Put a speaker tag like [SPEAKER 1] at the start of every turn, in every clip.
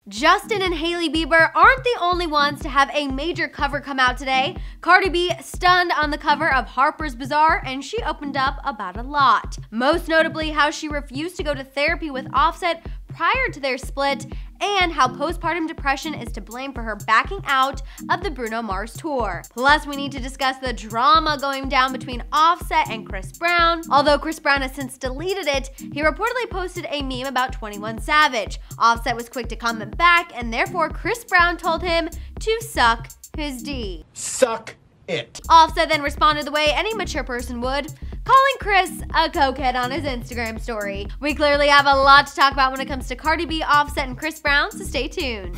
[SPEAKER 1] Justin and Hailey Bieber aren't the only ones to have a major cover come out today. Cardi B stunned on the cover of Harper's Bazaar, and she opened up about a lot. Most notably, how she refused to go to therapy with Offset prior to their split, and how postpartum depression is to blame for her backing out of the Bruno Mars tour. Plus, we need to discuss the drama going down between Offset and Chris Brown. Although Chris Brown has since deleted it, he reportedly posted a meme about 21 Savage. Offset was quick to comment back, and therefore Chris Brown told him to suck his D.
[SPEAKER 2] Suck it.
[SPEAKER 1] Offset then responded the way any mature person would, calling Chris a cokehead on his Instagram story. We clearly have a lot to talk about when it comes to Cardi B, Offset, and Chris Brown, so stay tuned.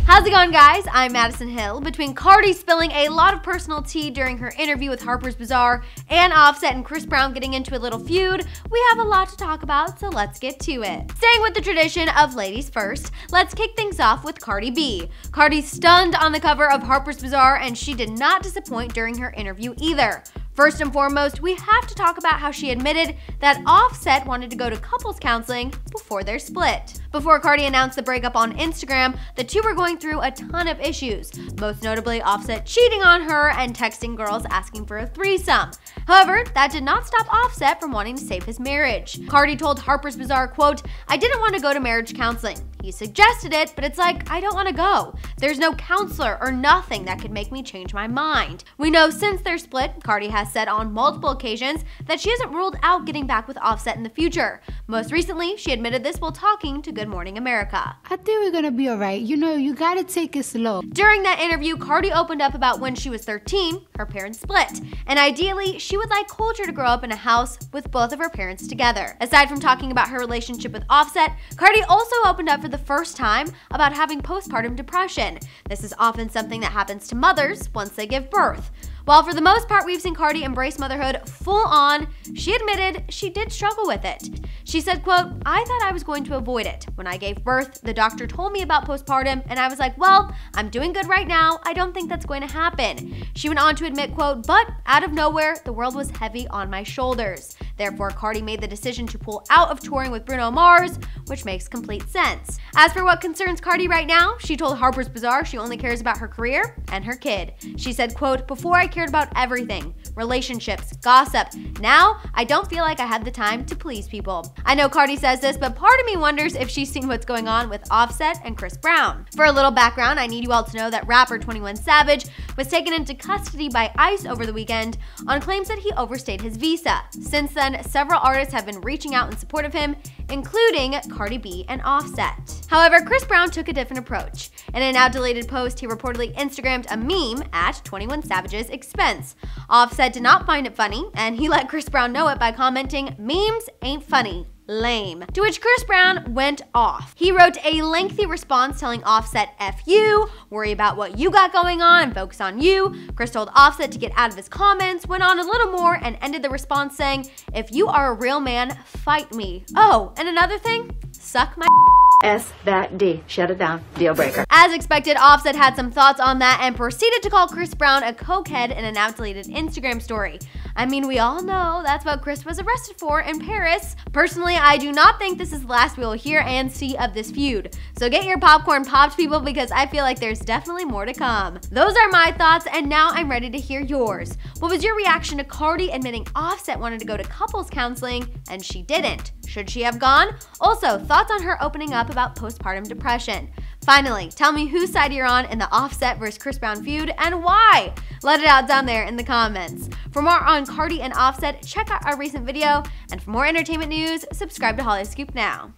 [SPEAKER 1] How's it going, guys? I'm Madison Hill. Between Cardi spilling a lot of personal tea during her interview with Harper's Bazaar and Offset and Chris Brown getting into a little feud, we have a lot to talk about, so let's get to it. Staying with the tradition of ladies first, let's kick things off with Cardi B. Cardi stunned on the cover of Harper's Bazaar, and she did not disappoint during her interview either. First and foremost, we have to talk about how she admitted that Offset wanted to go to couples counseling before their split. Before Cardi announced the breakup on Instagram, the two were going through a ton of issues, most notably Offset cheating on her and texting girls asking for a threesome. However, that did not stop Offset from wanting to save his marriage. Cardi told Harper's Bazaar, quote, "I didn't want to go to marriage counseling. He suggested it, but it's like, I don't want to go. There's no counselor or nothing that could make me change my mind." We know since their split, Cardi has said on multiple occasions that she hasn't ruled out getting back with Offset in the future. Most recently, she admitted this while talking to Good Morning America.
[SPEAKER 3] "I think we're gonna be alright. You know, you gotta take it slow."
[SPEAKER 1] During that interview, Cardi opened up about when she was 13, her parents split, and ideally, she would like Kulture to grow up in a house with both of her parents together. Aside from talking about her relationship with Offset, Cardi also opened up for the first time about having postpartum depression. This is often something that happens to mothers once they give birth. While for the most part we've seen Cardi embrace motherhood full on, she admitted she did struggle with it. She said, quote, "I thought I was going to avoid it. When I gave birth, the doctor told me about postpartum, and I was like, well, I'm doing good right now. I don't think that's going to happen." She went on to admit, quote, "But out of nowhere, the world was heavy on my shoulders." Therefore, Cardi made the decision to pull out of touring with Bruno Mars, which makes complete sense. As for what concerns Cardi right now, she told Harper's Bazaar she only cares about her career and her kid. She said, quote, "Before I cared about everything, relationships, gossip. Now, I don't feel like I had the time to please people." I know Cardi says this, but part of me wonders if she's seen what's going on with Offset and Chris Brown. For a little background, I need you all to know that rapper 21 Savage was taken into custody by ICE over the weekend on claims that he overstayed his visa. Since then, several artists have been reaching out in support of him, including Cardi B and Offset. However, Chris Brown took a different approach. In a now deleted post, he reportedly Instagrammed a meme at 21 Savage's expense. Offset did not find it funny, and he let Chris Brown know it by commenting, "Memes ain't funny. Lame." To which Chris Brown went off. He wrote a lengthy response telling Offset, "F you, worry about what you got going on and focus on you." Chris told Offset to get out of his comments, went on a little more, and ended the response saying, "If you are a real man, fight me. Oh, and another thing, suck my
[SPEAKER 4] S that D. Shut it down. Deal breaker."
[SPEAKER 1] As expected, Offset had some thoughts on that and proceeded to call Chris Brown a cokehead in a now deleted Instagram story. I mean, we all know that's what Chris was arrested for in Paris. Personally, I do not think this is the last we will hear and see of this feud. So get your popcorn popped, people, because I feel like there's definitely more to come. Those are my thoughts, and now I'm ready to hear yours. What was your reaction to Cardi admitting Offset wanted to go to couples counseling and she didn't? Should she have gone? Also, thoughts on her opening up about postpartum depression. Finally, tell me whose side you're on in the Offset vs. Chris Brown feud and why. Let it out down there in the comments. For more on Cardi and Offset, check out our recent video. And for more entertainment news, subscribe to Hollyscoop now.